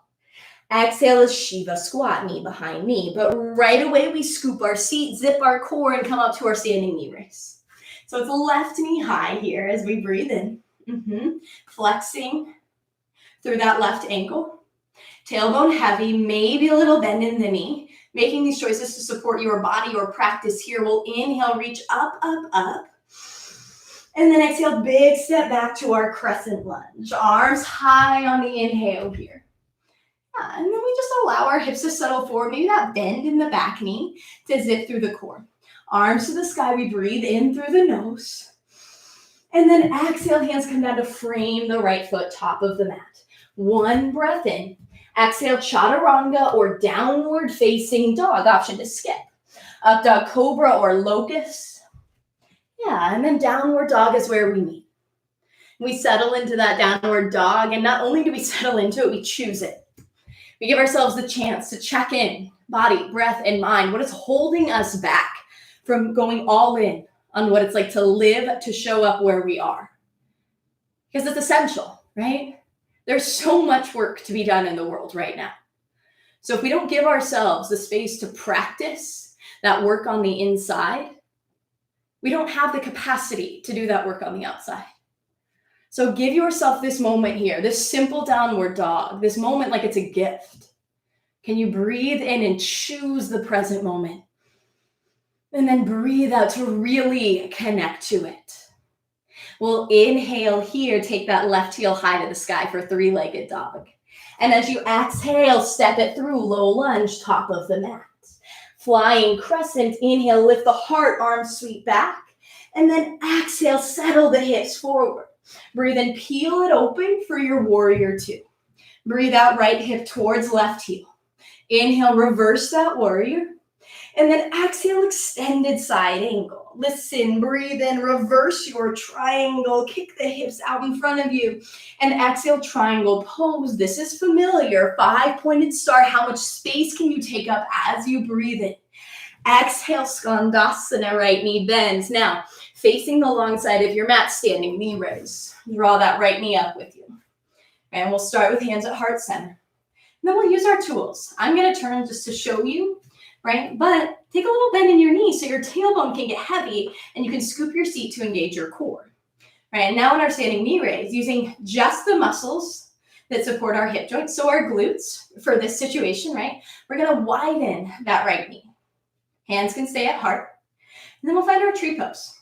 Exhale is Shiva squat, knee behind knee. But right away we scoop our seat, zip our core, and come up to our standing knee raise. So it's left knee high here as we breathe in. Flexing through that left ankle. Tailbone heavy, maybe a little bend in the knee. Making these choices to support your body or practice here. We'll inhale, reach up, up, up. And then exhale, big step back to our crescent lunge. Arms high on the inhale here. Yeah, and then we just allow our hips to settle forward. Maybe that bend in the back knee to zip through the core. Arms to the sky. We breathe in through the nose. And then exhale, hands come down to frame the right foot, top of the mat. One breath in. Exhale, chaturanga or downward facing dog. Option to skip. Up dog, cobra or locust. Yeah, and then downward dog is where we meet. We settle into that downward dog, and not only do we settle into it, we choose it. We give ourselves the chance to check in, body, breath, and mind. What is holding us back from going all in on what it's like to live, to show up where we are? Because it's essential, right? There's so much work to be done in the world right now. So if we don't give ourselves the space to practice that work on the inside, we don't have the capacity to do that work on the outside. So give yourself this moment here, this simple downward dog, this moment like it's a gift. Can you breathe in and choose the present moment? And then breathe out to really connect to it. We'll inhale here, take that left heel high to the sky for three-legged dog. And as you exhale, step it through, low lunge, top of the mat. Flying crescent, inhale, lift the heart, arms sweep back. And then exhale, settle the hips forward. Breathe in, peel it open for your warrior two. Breathe out, right hip towards left heel. Inhale, reverse that warrior. And then exhale, extended side angle. Listen, breathe in, reverse your triangle. Kick the hips out in front of you. And exhale, triangle pose. This is familiar. 5-pointed star. How much space can you take up as you breathe in? Exhale, skandasana, right knee bends. Now, facing the long side of your mat, standing knee raise. Draw that right knee up with you. And we'll start with hands at heart center. And then we'll use our tools. I'm going to turn just to show you, right? But take a little bend in your knee so your tailbone can get heavy and you can scoop your seat to engage your core. Right? And now in our standing knee raise, using just the muscles that support our hip joints, so our glutes for this situation, right? We're going to widen that right knee. Hands can stay at heart. And then we'll find our tree pose.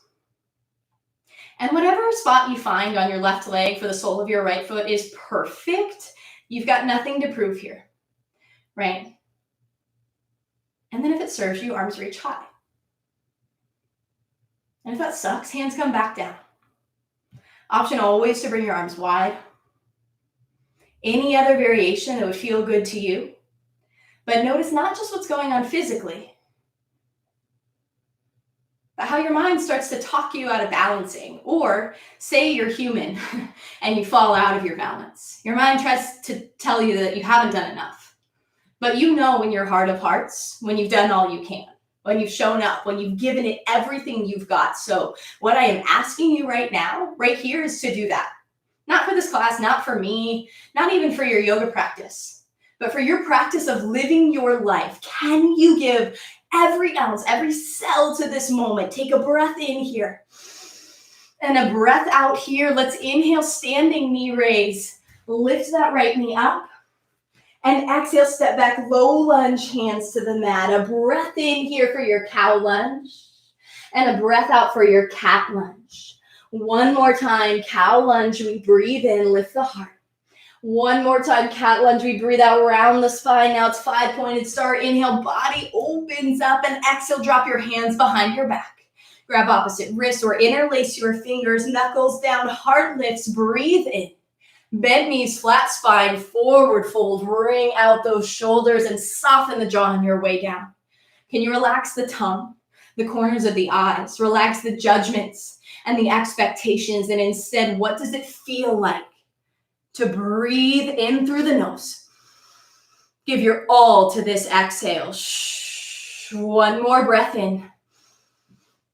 And whatever spot you find on your left leg for the sole of your right foot is perfect. You've got nothing to prove here, right? And then if it serves you, arms reach high. And if that sucks, hands come back down. Option always to bring your arms wide. Any other variation that would feel good to you. But notice not just what's going on physically, but how your mind starts to talk you out of balancing. Or say you're human and you fall out of your balance. Your mind tries to tell you that you haven't done enough. But you know in your heart of hearts, when you've done all you can, when you've shown up, when you've given it everything you've got. So what I am asking you right now, right here, is to do that. Not for this class, not for me, not even for your yoga practice, but for your practice of living your life. Can you give every ounce, every cell to this moment? Take a breath in here and a breath out here. Let's inhale, standing knee raise. Lift that right knee up and exhale, step back, low lunge, hands to the mat. A breath in here for your cow lunge and a breath out for your cat lunge. One more time, cow lunge. We breathe in, lift the heart. One more time, cat lunge. We breathe out around the spine. Now it's 5-pointed star. Inhale, body opens up, and exhale, drop your hands behind your back. Grab opposite wrist or interlace your fingers, knuckles down, heart lifts, breathe in. Bend knees, flat spine, forward fold, wring out those shoulders and soften the jaw on your way down. Can you relax the tongue, the corners of the eyes, relax the judgments and the expectations, and instead, what does it feel like to breathe in through the nose? Give your all to this exhale. One more breath in.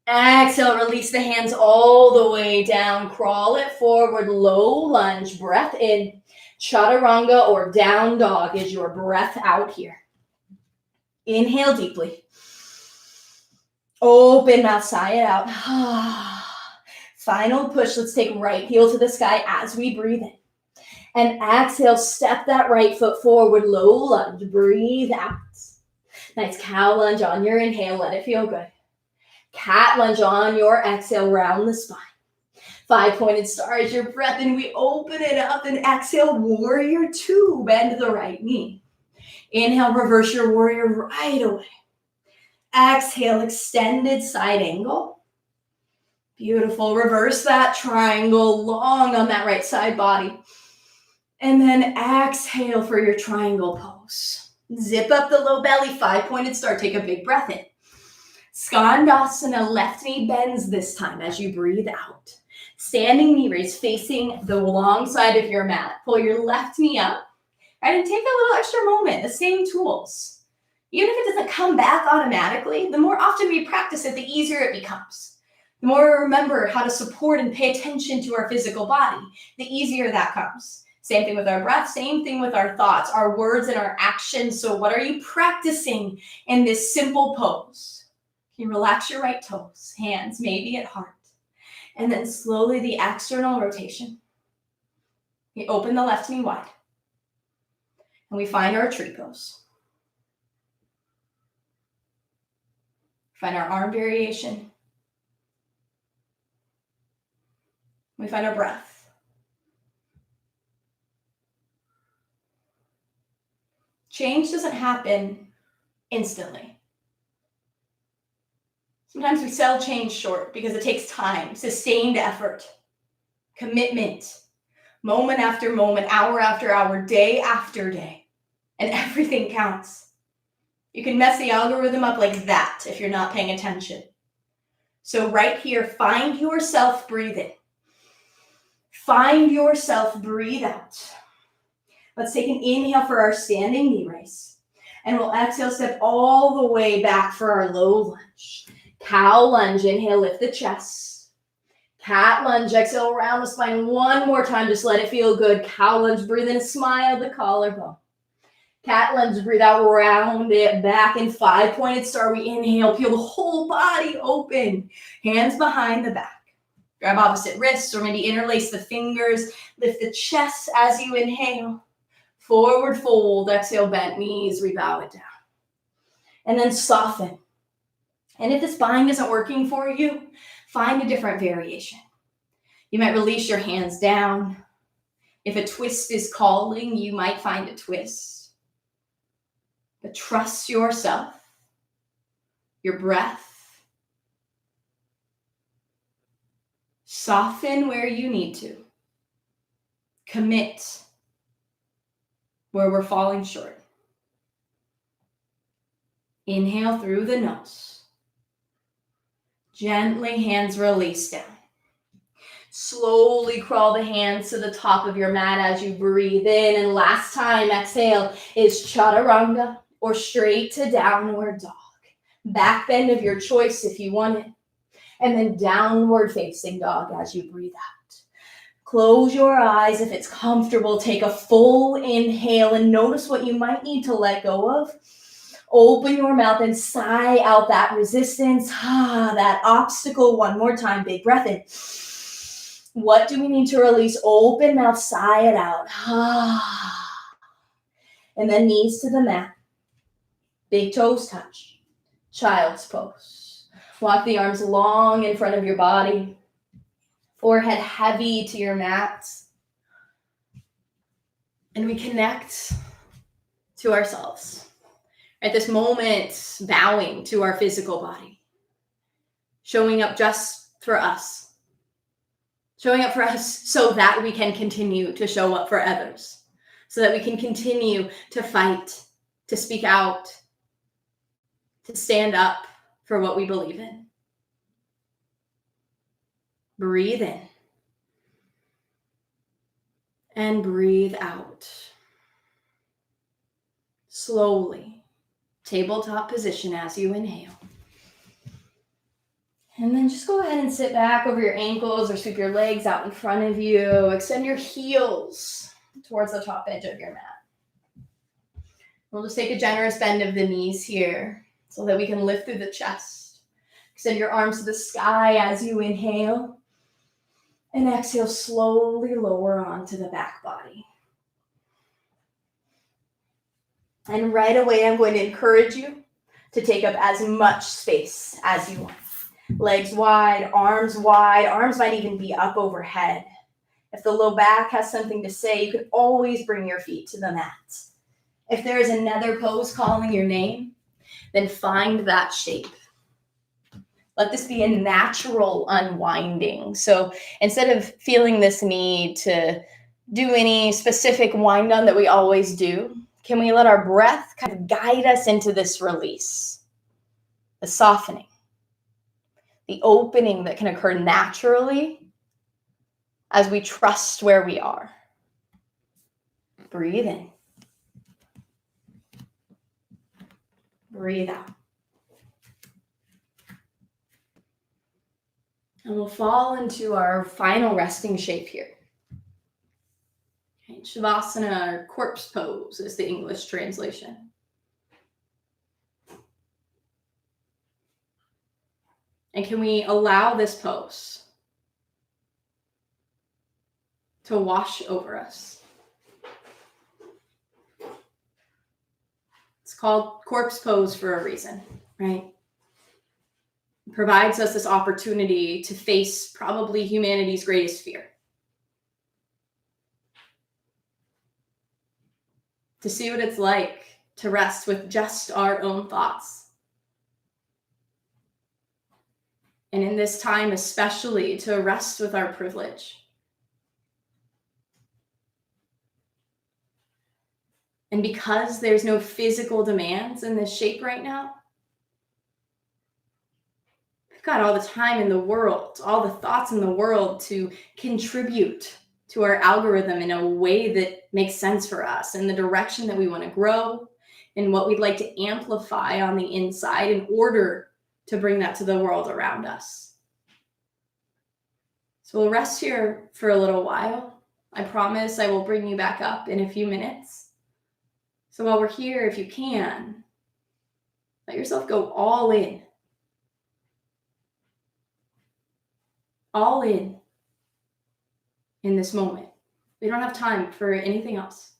Exhale, release the hands all the way down. Crawl it forward, low lunge, breath in. Chaturanga or down dog is your breath out here. Inhale deeply. Open mouth, sigh it out. Final push. Let's take right heel to the sky as we breathe in. And exhale, step that right foot forward, low lunge, breathe out. Nice cow lunge on your inhale, let it feel good. Cat lunge on your exhale, round the spine. 5-pointed star is your breath in. We open it up and exhale, warrior 2, bend the right knee. Inhale, reverse your warrior right away. Exhale, extended side angle. Beautiful. Reverse that triangle, long on that right side body. And then exhale for your triangle pose. Zip up the low belly, 5-pointed star. Take a big breath in. Skandasana, left knee bends this time as you breathe out. Standing knee raise facing the long side of your mat. Pull your left knee up, right, and take a little extra moment, the same tools. Even if it doesn't come back automatically, the more often we practice it, the easier it becomes. The more we remember how to support and pay attention to our physical body, the easier that comes. Same thing with our breath, same thing with our thoughts, our words, and our actions. So what are you practicing in this simple pose? You relax your right toes, hands maybe at heart. And then slowly the external rotation. We open the left knee wide. And we find our tree pose. Find our arm variation. We find our breath. Change doesn't happen instantly. Sometimes we sell change short because it takes time, sustained effort, commitment, moment after moment, hour after hour, day after day, and everything counts. You can mess the algorithm up like that if you're not paying attention. So right here, find yourself breathing. Find yourself breathe out. Let's take an inhale for our standing knee raise. And we'll exhale, step all the way back for our low lunge. Cow lunge, inhale, lift the chest. Cat lunge, exhale, round the spine. One more time, just let it feel good. Cow lunge, breathe in, smile the collarbone. Cat lunge, breathe out, round it back. And 5-pointed star, we inhale, peel the whole body open. Hands behind the back. Grab opposite wrists or maybe interlace the fingers. Lift the chest as you inhale. Forward fold, exhale, bent knees, rebow it down. And then soften. And if the spine isn't working for you, find a different variation. You might release your hands down. If a twist is calling, you might find a twist. But trust yourself, your breath. Soften where you need to. Commit where we're falling short. Inhale through the nose. Gently, hands release down. Slowly crawl the hands to the top of your mat as you breathe in. And last time, exhale is chaturanga or straight to downward dog. Back bend of your choice if you want it. And then downward facing dog as you breathe out. Close your eyes if it's comfortable. Take a full inhale and notice what you might need to let go of. Open your mouth and sigh out that resistance, that obstacle. One more time, big breath in. What do we need to release? Open mouth, sigh it out. And then knees to the mat. Big toes touch. Child's pose. Walk the arms long in front of your body. Forehead heavy to your mat. And we connect to ourselves. At this moment, bowing to our physical body, showing up just for us, showing up for us so that we can continue to show up for others, so that we can continue to fight, to speak out, to stand up for what we believe in. Breathe in and breathe out. Slowly, tabletop position as you inhale. And then just go ahead and sit back over your ankles or sweep your legs out in front of you. Extend your heels towards the top edge of your mat. We'll just take a generous bend of the knees here so that we can lift through the chest. Extend your arms to the sky as you inhale. And exhale, slowly lower onto the back body. And right away, I'm going to encourage you to take up as much space as you want. Legs wide, arms wide. Arms might even be up overhead. If the low back has something to say, you can always bring your feet to the mat. If there is another pose calling your name, then find that shape. Let this be a natural unwinding. So instead of feeling this need to do any specific wind down that we always do, can we let our breath kind of guide us into this release, the softening, the opening that can occur naturally as we trust where we are. Breathe in. Breathe out. And we'll fall into our final resting shape here. Okay, Savasana, or corpse pose, is the English translation. And can we allow this pose to wash over us? It's called corpse pose for a reason, right? It provides us this opportunity to face probably humanity's greatest fear. To see what it's like to rest with just our own thoughts. And in this time, especially, to rest with our privilege. And because there's no physical demands in this shape right now, we've got all the time in the world, all the thoughts in the world to contribute to our algorithm in a way that makes sense for us, in the direction that we want to grow, and what we'd like to amplify on the inside in order to bring that to the world around us. So we'll rest here for a little while. I promise I will bring you back up in a few minutes. So while we're here, if you can, let yourself go all in. All in this moment. We don't have time for anything else.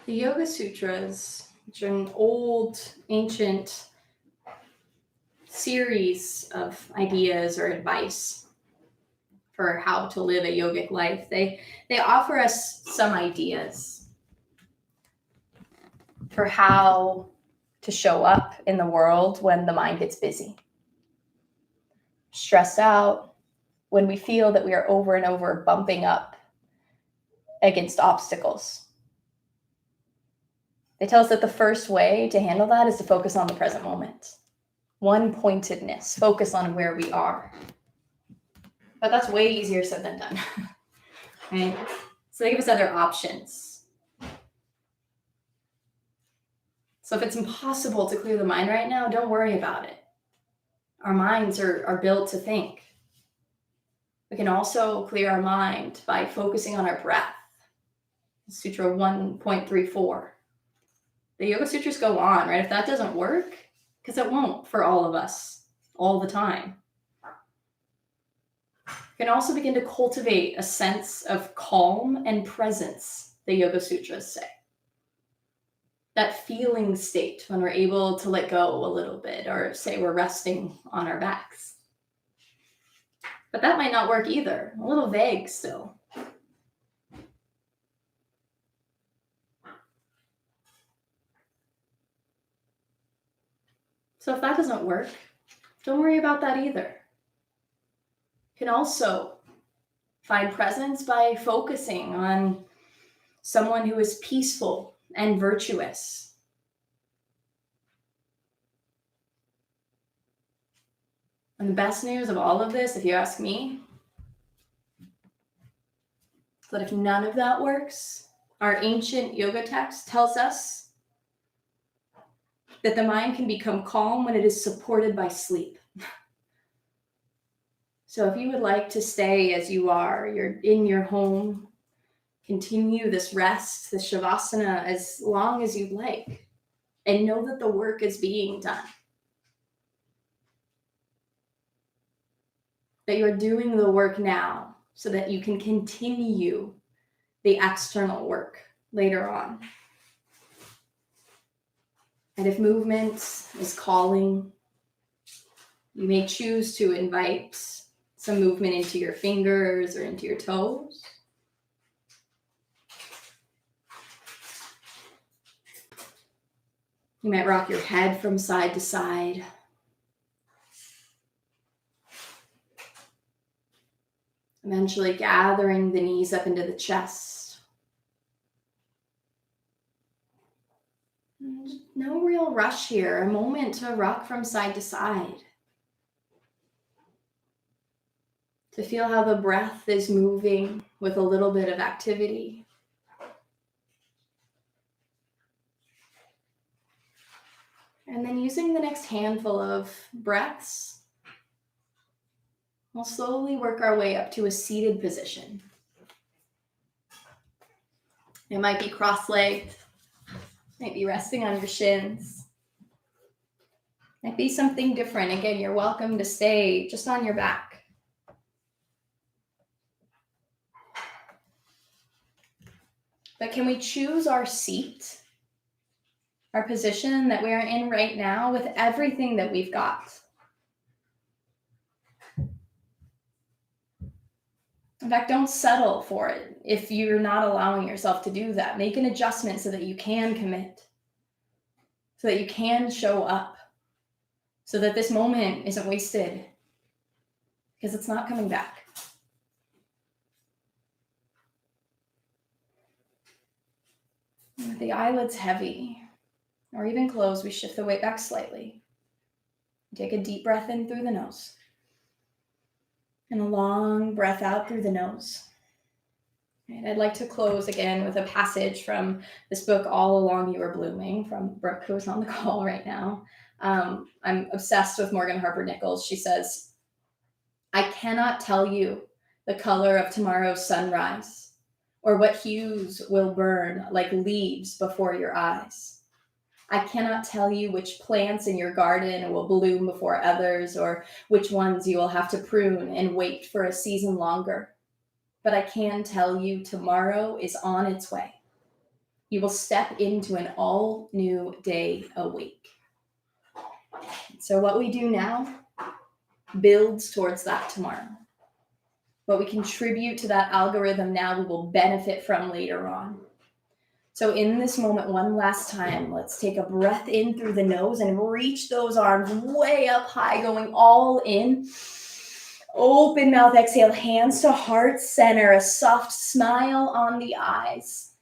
The Yoga Sutras, which are an old, ancient series of ideas or advice for how to live a yogic life. They offer us some ideas for how to show up in the world when the mind gets busy, stressed out, when we feel that we are over and over bumping up against obstacles. They tell us that the first way to handle that is to focus on the present moment. One pointedness, focus on where we are. But that's way easier said than done, right? So they give us other options. So if it's impossible to clear the mind right now, don't worry about it. Our minds are built to think. We can also clear our mind by focusing on our breath. Sutra 1.34. The Yoga Sutras go on, right? If that doesn't work, because it won't for all of us, all the time. You can also begin to cultivate a sense of calm and presence, the Yoga Sutras say. That feeling state when we're able to let go a little bit, or say we're resting on our backs. But that might not work either, a little vague still. So if that doesn't work, don't worry about that either. You can also find presence by focusing on someone who is peaceful and virtuous. And the best news of all of this, if you ask me, is that if none of that works, our ancient yoga text tells us that the mind can become calm when it is supported by sleep. So if you would like to stay as you are, you're in your home, continue this rest, this Savasana, as long as you'd like, and know that the work is being done. That you're doing the work now so that you can continue the external work later on. And if movement is calling, you may choose to invite some movement into your fingers or into your toes. You might rock your head from side to side. Eventually gathering the knees up into the chest. No real rush here, a moment to rock from side to side. To feel how the breath is moving with a little bit of activity. And then using the next handful of breaths, we'll slowly work our way up to a seated position. It might be cross-legged, might be resting on your shins. Might be something different. Again, you're welcome to stay just on your back. But can we choose our seat, our position that we are in right now with everything that we've got? In fact, don't settle for it if you're not allowing yourself to do that. Make an adjustment so that you can commit, so that you can show up, so that this moment isn't wasted, because it's not coming back. And with the eyelids heavy, or even closed, we shift the weight back slightly. Take a deep breath in through the nose. And a long breath out through the nose. And I'd like to close again with a passage from this book, All Along You Are Blooming, from Brooke, who is on the call right now. I'm obsessed with Morgan Harper Nichols. She says, "I cannot tell you the color of tomorrow's sunrise, or what hues will burn like leaves before your eyes. I cannot tell you which plants in your garden will bloom before others, or which ones you will have to prune and wait for a season longer. But I can tell you tomorrow is on its way. You will step into an all new day awake." So what we do now builds towards that tomorrow. what we contribute to that algorithm now, we will benefit from later on. So in this moment, one last time, let's take a breath in through the nose and reach those arms way up high, going all in. Open mouth, exhale, hands to heart center, a soft smile on the eyes.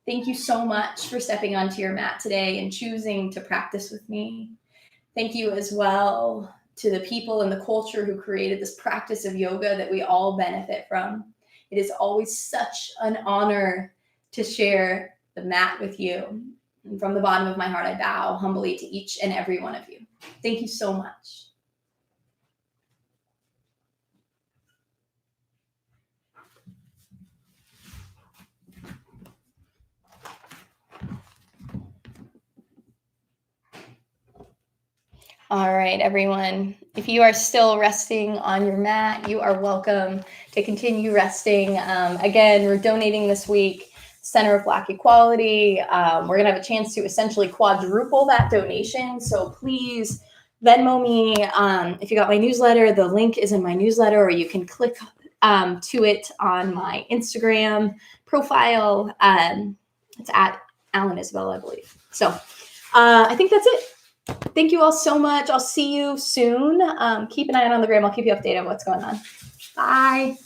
Thank you so much for stepping onto your mat today and choosing to practice with me. Thank you as well to the people and the culture who created this practice of yoga that we all benefit from. It is always such an honor to share the mat with you. And from the bottom of my heart, I bow humbly to each and every one of you. Thank you so much. All right, everyone. If you are still resting on your mat, you are welcome to continue resting. Again, we're donating this week, Center of Black Equality. We're going to have a chance to essentially quadruple that donation. So please Venmo me. If you got my newsletter, the link is in my newsletter, or you can click to it on my Instagram profile. It's at Alan Isabel, I believe. So I think that's it. Thank you all so much. I'll see you soon. Keep an eye on the gram. I'll keep you updated on what's going on. Bye.